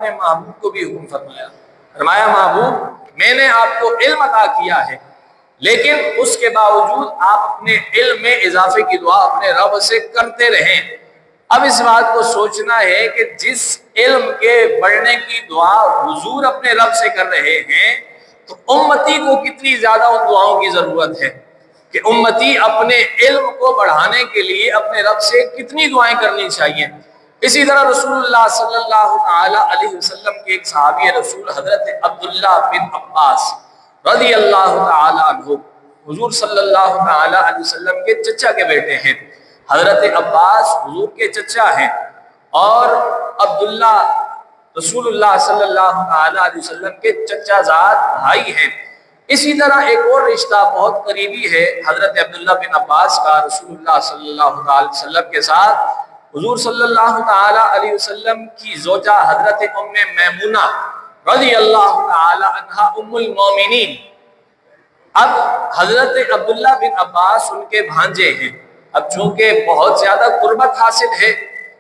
نے محبوب کو بھی حکم فرمایا، فرمایا محبوب میں نے آپ کو علم عطا کیا ہے، لیکن اس کے باوجود آپ اپنے علم میں اضافے کی دعا اپنے رب سے کرتے رہیں۔ اب اس بات کو سوچنا ہے کہ جس علم کے بڑھنے کی دعا حضور اپنے رب سے کر رہے ہیں تو امتی کو کتنی زیادہ ان دعاؤں کی ضرورت ہے کہ امتی اپنے علم کو بڑھانے کے لیے اپنے رب سے کتنی دعائیں کرنی چاہیے۔ اسی طرح رسول اللہ صلی اللہ تعالی علیہ وسلم کے ایک صحابی رسول حضرت عبداللہ بن عباس رضی اللہ تعالی عنہ، حضور صلی اللہ تعالی علیہ وسلم کے چچا کے بیٹے ہیں۔ حضرت عباس حضور کے چچا ہیں اور عبداللہ رسول اللہ صلی اللہ تعالی علیہ وسلم کے چچا زاد بھائی ہیں۔ اسی طرح ایک اور رشتہ بہت قریبی ہے حضرت عبداللہ بن عباس کا رسول اللہ صلی اللہ علیہ وسلم کے ساتھ۔ حضور صلی اللہ تعالی علیہ وسلم کی زوجہ حضرت ام میمونہ رضی اللہ تعالی عنہا ام المومنین، اب حضرت عبداللہ بن عباس ان کے بھانجے ہیں۔ اب چونکہ بہت زیادہ قربت حاصل ہے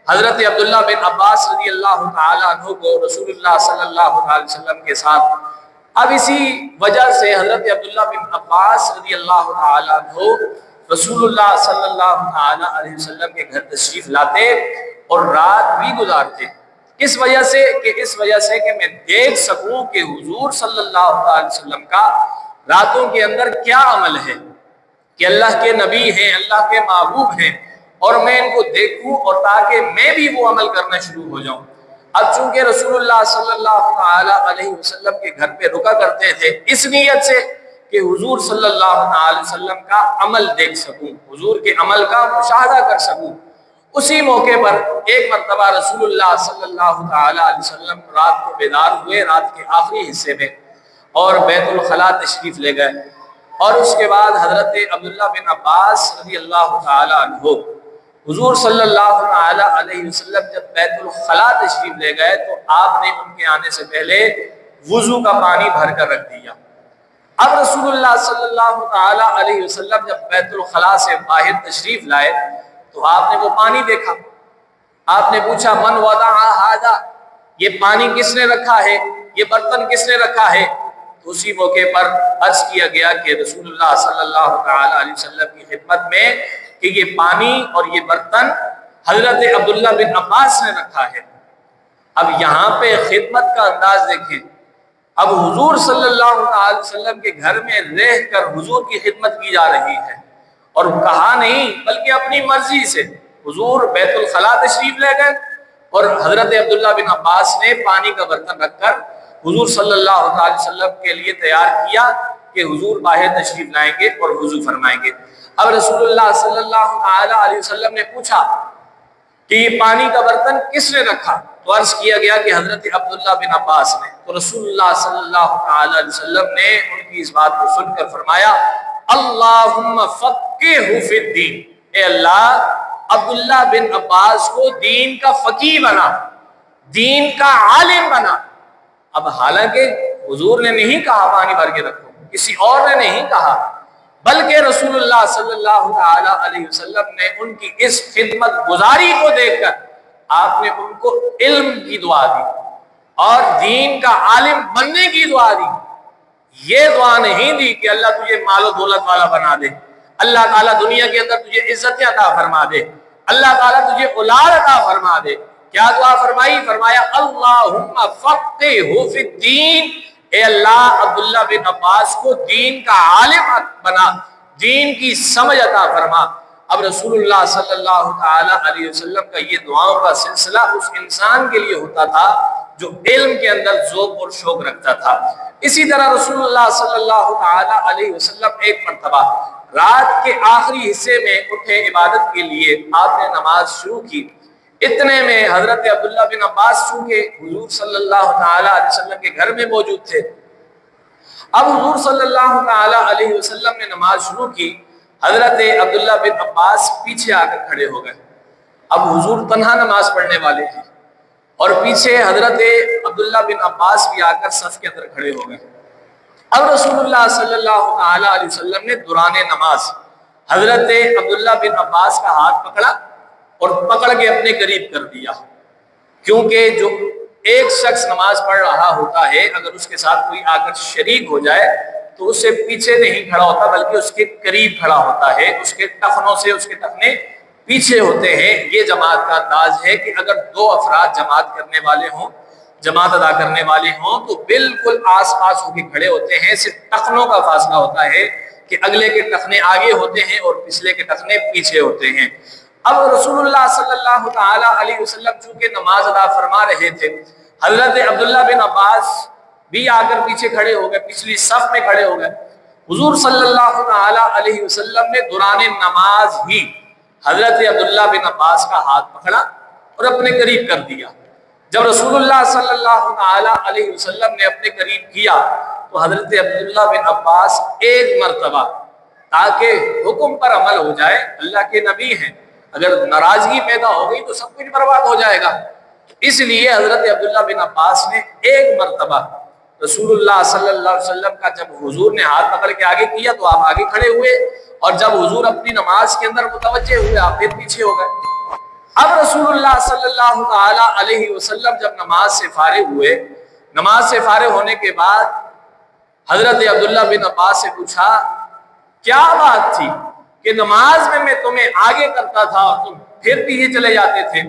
حضرت عبداللہ بن عباس رضی اللہ تعالی عنہ کو رسول اللہ صلی اللہ علیہ وسلم کے ساتھ، اب اسی وجہ سے حضرت عبداللہ بن عباس رضی اللہ تعالی عنہ رسول اللہ صلی اللہ علیہ وسلم کے گھر تشریف لاتے اور رات بھی گزارتے۔ اس وجہ سے کہ میں دیکھ سکوں کہ حضور صلی اللہ علیہ وسلم کا راتوں کے اندر کیا عمل ہے، کہ اللہ کے نبی ہیں، اللہ کے محبوب ہیں، اور میں ان کو دیکھوں اور تاکہ میں بھی وہ عمل کرنا شروع ہو جاؤں۔ اب چونکہ رسول اللہ صلی اللہ علیہ وسلم کے گھر پہ رکا کرتے تھے اس نیت سے کہ حضور صلی اللہ علیہ وسلم کا عمل دیکھ سکوں، حضور کے عمل کا مشاہدہ کر سکوں۔ اسی موقع پر ایک مرتبہ رسول اللہ صلی اللہ علیہ وسلم رات کو بیدار ہوئے، رات کے آخری حصے میں، اور بیت الخلاء تشریف لے گئے، اور اس کے بعد حضرت عبداللہ بن عباس رضی اللہ تعالی عنہ حضور صلی اللہ علیہ وسلم جب بیت الخلاء تشریف لے گئے تو آپ نے ان کے آنے سے پہلے وضو کا پانی بھر کر رکھ دیا۔ اب رسول اللہ صلی اللہ علیہ وسلم جب بیت الخلاء سے باہر تشریف لائے تو آپ نے وہ پانی دیکھا، آپ نے پوچھا من وضع ھذا، یہ پانی کس نے رکھا ہے، یہ برتن کس نے رکھا ہے؟ تو اسی موقع پر عرض کیا گیا کہ رسول اللہ صلی اللہ علیہ وسلم کی خدمت میں کہ یہ پانی اور یہ برتن حضرت عبداللہ بن عباس نے رکھا ہے۔ اب یہاں پہ خدمت کا انداز دیکھیں، اب حضور صلی اللہ علیہ وسلم کے گھر میں رہ کر حضور کی خدمت کی جا رہی ہے، اور کہا نہیں بلکہ اپنی مرضی سے حضور بیت الخلاء تشریف لے گئے اور حضرت عبداللہ بن عباس نے پانی کا برتن رکھ کر حضور صلی اللہ علیہ وسلم کے لیے تیار کیا کہ حضور باہر تشریف لائیں گے اور وضو فرمائیں گے۔ اب رسول اللہ صلی اللہ علیہ وسلم نے پوچھا کہ یہ پانی کا برتن کس نے رکھا؟ تو عرض کیا گیا کہ حضرت عبداللہ بن عباس نے۔ تو رسول اللہ صلی اللہ علیہ وسلم نے ان کی اس بات کو سن کر فرمایا اللہم فقہہ فی الدین، اے اللہ عبداللہ بن عباس کو دین کا فقیہ بنا، دین کا عالم بنا۔ اب حالانکہ حضور نے نہیں کہا پانی بھر کے رکھو، کسی اور نے نہیں کہا، بلکہ رسول اللہ صلی اللہ تعالی علیہ وسلم نے ان کی اس خدمت گزاری کو دیکھ کر آپ نے ان کو علم کی دعا دی اور دین کا عالم بننے کی دعا دی۔ یہ دعا نہیں دی کہ اللہ تجھے مال و دولت والا بنا دے، اللہ تعالیٰ دنیا کے اندر تجھے عزت عطا فرما دے، اللہ تعالیٰ تجھے اولاد عطا فرما دے۔ کیا دعا فرمائی؟ فرمایا اللہم فقہہ فی الدین، اے اللہ عبداللہ بن عباس کو دین کا عالم بنا، دین کی سمجھ عطا فرما۔ اب رسول اللہ صلی اللہ تعالی علیہ وسلم کا یہ دعاؤں کا سلسلہ اس انسان کے لیے ہوتا تھا جو علم کے اندر ذوق اور شوق رکھتا تھا۔ اسی طرح رسول اللہ صلی اللہ تعالی علیہ وسلم ایک مرتبہ رات کے آخری حصے میں اٹھے عبادت کے لیے، آپ نے نماز شروع کی، اتنے میں حضرت عبداللہ بن عباس چونکہ حضور صلی اللہ تعالی علیہ وسلم کے گھر میں موجود تھے، اب حضور صلی اللہ تعالی علیہ وسلم نے نماز شروع کی، حضرت عبداللہ بن عباس پیچھے آ کر کھڑے ہو گئے۔ اب حضور تنہا نماز پڑھنے والے ہیں اور پیچھے حضرت عبداللہ بن عباس بھی آ کر صف کے اندر کھڑے ہو گئے۔ اب رسول اللہ صلی اللہ تعالی علیہ وسلم نے دوران نماز حضرت عبداللہ بن عباس کا ہاتھ پکڑا اور پکڑ کے اپنے قریب کر دیا، کیونکہ جو ایک شخص نماز پڑھ رہا ہوتا ہے، اگر اس کے ساتھ کوئی آ کر شریک ہو جائے تو اس سے پیچھے نہیں کھڑا ہوتا بلکہ اس کے قریب کھڑا ہوتا ہے، اس کے ٹخنوں سے اس کے ٹخنے پیچھے ہوتے ہیں۔ یہ جماعت کا انداز ہے کہ اگر دو افراد جماعت کرنے والے ہوں، جماعت ادا کرنے والے ہوں تو بالکل آس پاس ہو کے کھڑے ہوتے ہیں، صرف ٹخنوں کا فاصلہ ہوتا ہے کہ اگلے کے ٹخنے آگے ہوتے ہیں اور پچھلے کے ٹخنے پیچھے ہوتے ہیں۔ اب رسول اللہ صلی اللہ تعالی علیہ وسلم چونکہ نماز ادا فرما رہے تھے، حضرت عبداللہ بن عباس بھی آ کر پیچھے کھڑے ہو گئے، پچھلی صف میں کھڑے ہو گئے۔ حضور صلی اللہ تعالی علیہ وسلم نے دوران نماز ہی حضرت عبداللہ بن عباس کا ہاتھ پکڑا اور اپنے قریب کر دیا۔ جب رسول اللہ صلی اللہ تعالی علیہ وسلم نے اپنے قریب کیا تو حضرت عبداللہ بن عباس ایک مرتبہ، تاکہ حکم پر عمل ہو جائے، اللہ کے نبی ہیں، اگر ناراضگی پیدا ہو گئی تو سب کچھ برباد ہو جائے گا، اس لیے حضرت عبداللہ بن عباس نے ایک مرتبہ رسول اللہ صلی اللہ علیہ وسلم کا جب حضور نے ہاتھ پکڑ کے آگے کیا تو آپ آگے کھڑے ہوئے، اور جب حضور اپنی نماز کے اندر متوجہ ہوئے آپ پھر پیچھے ہو گئے۔ اب رسول اللہ صلی اللہ تعالی علیہ وسلم جب نماز سے فارغ ہوئے، نماز سے فارغ ہونے کے بعد حضرت عبداللہ بن عباس سے پوچھا کیا بات تھی کہ نماز میں تمہیں آگے کرتا تھا اور تم پھر پیچھے چلے جاتے تھے؟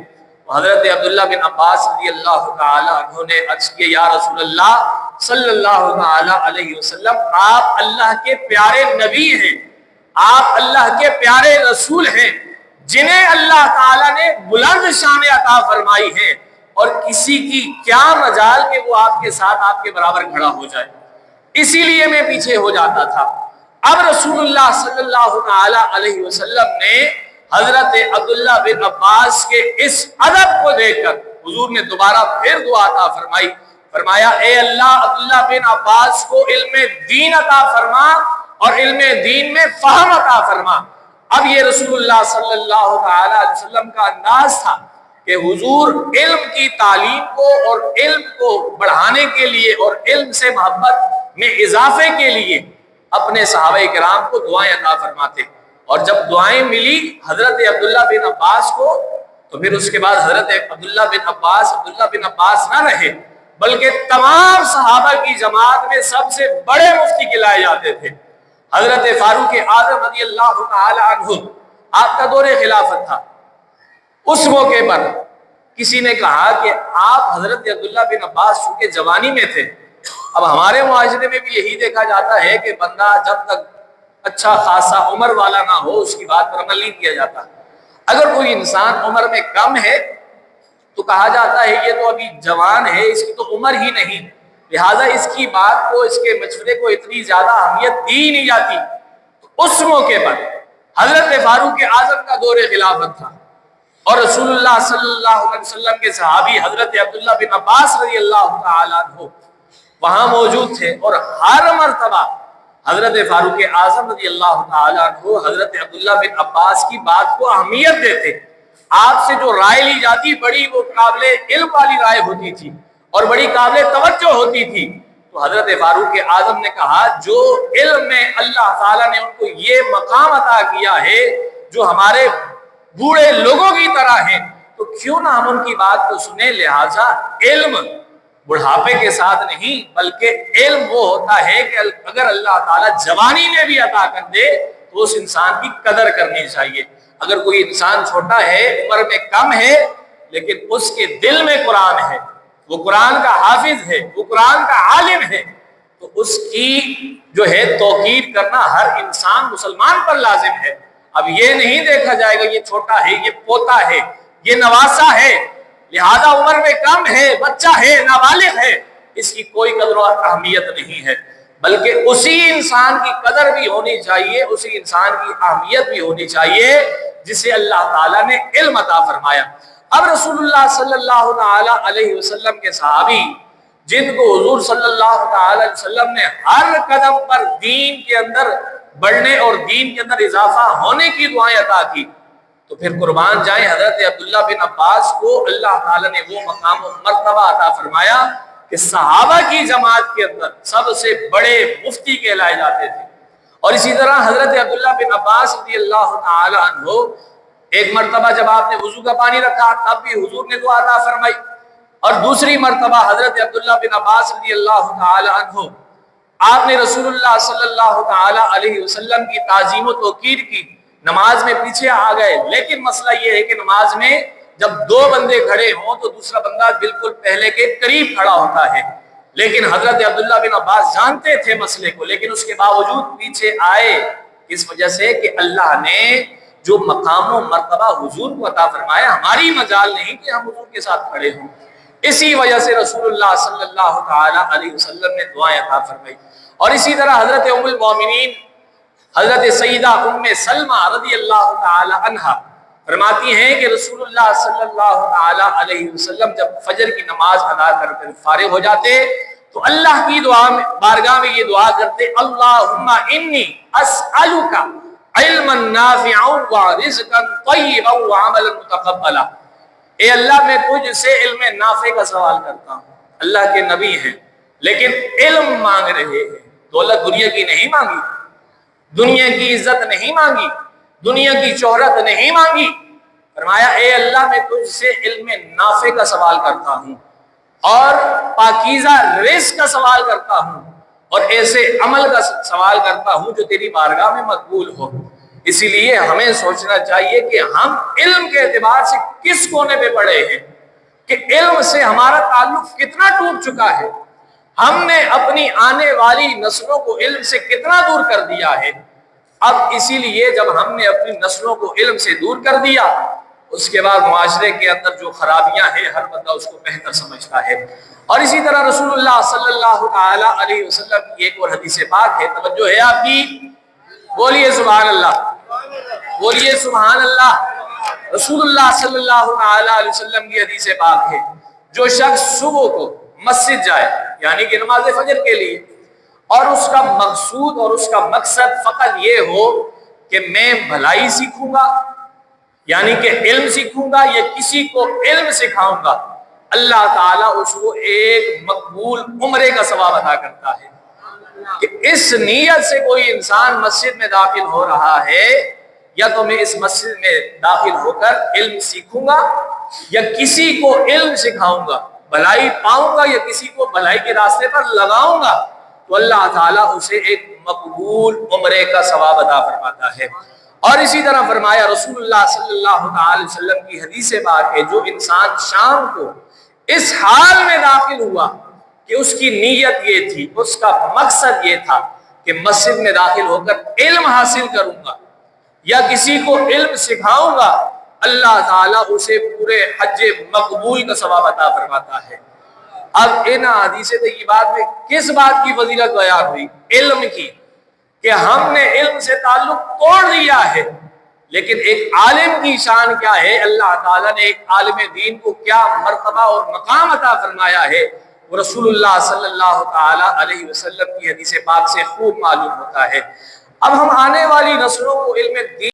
تو حضرت عبداللہ بن عباس رضی اللہ تعالی عنہ نے عرض کیا یا رسول اللہ صلی اللہ تعالی علیہ وسلم، آپ اللہ کے پیارے نبی ہیں، آپ اللہ کے پیارے رسول ہیں، جنہیں اللہ تعالیٰ نے بلند شان عطا فرمائی ہے، اور کسی کی کیا مجال کہ وہ آپ کے ساتھ آپ کے برابر کھڑا ہو جائے، اسی لیے میں پیچھے ہو جاتا تھا۔ اب رسول اللہ صلی اللہ تعالی علیہ وسلم نے حضرت عبداللہ بن عباس کے اس ادب کو دیکھ کر حضور نے دوبارہ پھر دعا عطا فرمائی، فرمایا اے اللہ عبداللہ بن عباس کو علم دین عطا فرما اور علم دین میں فہم عطا فرما۔ اب یہ رسول اللہ صلی اللہ تعالی علیہ وسلم کا انداز تھا کہ حضور علم کی تعلیم کو اور علم کو بڑھانے کے لیے اور علم سے محبت میں اضافے کے لیے اپنے صحابہ کرام کو دعائیں عطا فرماتے، اور جب دعائیں ملی حضرت عبداللہ بن عباس کو تو پھر اس کے بعد حضرت عبداللہ بن عباس نہ رہے بلکہ تمام صحابہ کی جماعت میں سب سے بڑے مفتی کہلائے جاتے تھے۔ حضرت فاروق اعظم رضی اللہ تعالی عنہ، آپ کا دور خلافت تھا، اس موقع پر کسی نے کہا کہ آپ حضرت عبداللہ بن عباس چونکہ جوانی میں تھے، اب ہمارے معاشرے میں بھی یہی دیکھا جاتا ہے کہ بندہ جب تک اچھا خاصا عمر والا نہ ہو اس کی بات پر عمل نہیں کیا جاتا۔ اگر کوئی انسان عمر میں کم ہے تو کہا جاتا ہے یہ تو ابھی جوان ہے، اس کی تو عمر ہی نہیں، لہٰذا اس کی بات کو، اس کے مشورے کو اتنی زیادہ اہمیت دی نہیں جاتی۔ تو اس موقع پر حضرت فاروق اعظم کا دور خلافت تھا، اور رسول اللہ صلی اللہ علیہ وسلم کے صحابی حضرت عبداللہ بن عباس رضی اللہ تعالیٰ عنہ وہاں موجود تھے، اور ہر مرتبہ حضرت فاروق اعظم رضی اللہ تعالیٰ عنہ حضرت عبداللہ بن عباس کی بات کو اہمیت دیتے۔ آپ سے جو رائے لی جاتی بڑی وہ قابل علم والی رائے ہوتی تھی اور بڑی قابل توجہ ہوتی تھی، تو حضرت فاروق اعظم نے کہا جو علم میں اللہ تعالیٰ نے ان کو یہ مقام عطا کیا ہے جو ہمارے بوڑھے لوگوں کی طرح ہیں، تو کیوں نہ ہم ان کی بات کو سنیں۔ لہٰذا علم بڑھاپے کے ساتھ نہیں بلکہ علم وہ ہوتا ہے کہ اگر اللہ تعالیٰ جوانی میں بھی عطا کر دے تو اس انسان کی قدر کرنی چاہیے۔ اگر کوئی انسان چھوٹا ہے، عمر میں کم ہے، لیکن اس کے دل میں قرآن ہے، وہ قرآن کا حافظ ہے، وہ قرآن کا عالم ہے، تو اس کی جو ہے توقیر کرنا ہر انسان مسلمان پر لازم ہے۔ اب یہ نہیں دیکھا جائے گا یہ چھوٹا ہے، یہ پوتا ہے، یہ نواسا ہے، لہذا عمر میں کم ہے، بچہ ہے، نابالغ ہے، اس کی کوئی قدر و اہمیت نہیں ہے، بلکہ اسی انسان کی قدر بھی ہونی چاہیے، اسی انسان کی اہمیت بھی ہونی چاہیے جسے اللہ تعالیٰ نے علم عطا فرمایا۔ اب رسول اللہ صلی اللہ تعالی علیہ وسلم کے صحابی جن کو حضور صلی اللہ تعالی علیہ وسلم نے ہر قدم پر دین کے اندر بڑھنے اور دین کے اندر اضافہ ہونے کی دعائیں عطا کی، تو پھر قربان جائیں حضرت عبداللہ بن عباس کو اللہ تعالیٰ نے وہ مقام و مرتبہ عطا فرمایا کہ صحابہ کی جماعت کے اندر سب سے بڑے مفتی کہلائے جاتے تھے۔ اور اسی طرح حضرت عبداللہ بن عباس رضی اللہ تعالی عنہ ایک مرتبہ جب آپ نے وضو کا پانی رکھا تب بھی حضور نے دعا عطا فرمائی، اور دوسری مرتبہ حضرت عبداللہ بن عباس رضی اللہ تعالی عنہ، آپ نے رسول اللہ صلی اللہ تعالی علیہ وسلم کی تعظیم و توقیر کی، نماز میں پیچھے آ گئے، لیکن مسئلہ یہ ہے کہ نماز میں جب دو بندے کھڑے ہوں تو دوسرا بندہ بالکل پہلے کے قریب کھڑا ہوتا ہے، لیکن حضرت عبداللہ بن عباس جانتے تھے مسئلے کو، لیکن اس کے باوجود پیچھے آئے، اس وجہ سے کہ اللہ نے جو مقام و مرتبہ حضور کو عطا فرمایا، ہماری مجال نہیں کہ ہم حضور کے ساتھ کھڑے ہوں، اسی وجہ سے رسول اللہ صلی اللہ تعالی علیہ وسلم نے دعائیں عطا فرمائی۔ اور اسی طرح حضرت ام المومنین حضرت سیدہ ام سلمہ رضی اللہ تعالی عنہا فرماتی ہیں کہ رسول اللہ صلی اللہ تعالی علیہ وسلم جب فجر کی نماز ادا کر کر فارغ ہو جاتے تو اللہ کی دعا میں بارگاہ میں یہ دعا کرتے، اللہم انی اسألک علما نافعا ورزقا طیبا وعملا متقبلا، اے اللہ میں تجھ سے علم نافع کا سوال کرتا ہوں۔ اللہ کے نبی ہیں لیکن علم مانگ رہے ہیں، دولت دنیا کی نہیں مانگی، دنیا کی عزت نہیں مانگی، دنیا کی شہرت نہیں مانگی، فرمایا اے اللہ میں تجھ سے علم نافع کا سوال کرتا ہوں اور پاکیزہ رزق کا سوال کرتا ہوں اور ایسے عمل کا سوال کرتا ہوں جو تیری بارگاہ میں مقبول ہو۔ اسی لیے ہمیں سوچنا چاہیے کہ ہم علم کے اعتبار سے کس کونے پہ پڑے ہیں، کہ علم سے ہمارا تعلق کتنا ٹوٹ چکا ہے، ہم نے اپنی آنے والی نسلوں کو علم سے کتنا دور کر دیا ہے۔ اب اسی لیے جب ہم نے اپنی نسلوں کو علم سے دور کر دیا، اس کے بعد معاشرے کے اندر جو خرابیاں ہیں ہر بندہ اس کو بہتر سمجھتا ہے۔ اور اسی طرح رسول اللہ صلی اللہ تعالی علیہ وسلم کی ایک اور حدیث پاک ہے، توجہ ہے آپ کی، بولیے سبحان اللہ، بولیے سبحان اللہ۔ رسول اللہ صلی اللہ تعالی علیہ وسلم کی حدیث پاک ہے، جو شخص صبح کو مسجد جائے یعنی کہ نماز فجر کے لیے، اور اس کا مقصود اور اس کا مقصد فقط یہ ہو کہ میں بھلائی سیکھوں گا یعنی کہ علم سیکھوں گا یا کسی کو علم سکھاؤں گا، اللہ تعالیٰ اس کو ایک مقبول عمرے کا ثواب عطا کرتا ہے۔ کہ اس نیت سے کوئی انسان مسجد میں داخل ہو رہا ہے، یا تو میں اس مسجد میں داخل ہو کر علم سیکھوں گا یا کسی کو علم سکھاؤں گا، بھلائی پاؤں گا یا کسی کو بھلائی کے راستے پر لگاؤں گا، تو اللہ تعالیٰ اسے ایک مقبول عمرے کا ثواب عطا فرماتا ہے۔ اور اسی طرح فرمایا رسول اللہ صلی اللہ علیہ وسلم کی حدیث پاک ہے، جو انسان شام کو اس حال میں داخل ہوا کہ اس کی نیت یہ تھی، اس کا مقصد یہ تھا کہ مسجد میں داخل ہو کر علم حاصل کروں گا یا کسی کو علم سکھاؤں گا، اللہ تعالیٰ اسے پورے حج مقبول کا ثواب عطا فرماتا ہے۔ اب ان حدیث طیبات میں کس بات کی فضیلت بیان ہوئی؟ علم کی، کہ ہم نے علم سے تعلق توڑ دیا ہے، لیکن ایک عالم کی شان کیا ہے، اللہ تعالیٰ نے ایک عالم دین کو کیا مرتبہ اور مقام عطا فرمایا ہے، وہ رسول اللہ صلی اللہ تعالی علیہ وسلم کی حدیث پاک سے خوب معلوم ہوتا ہے۔ اب ہم آنے والی نسلوں کو علم دین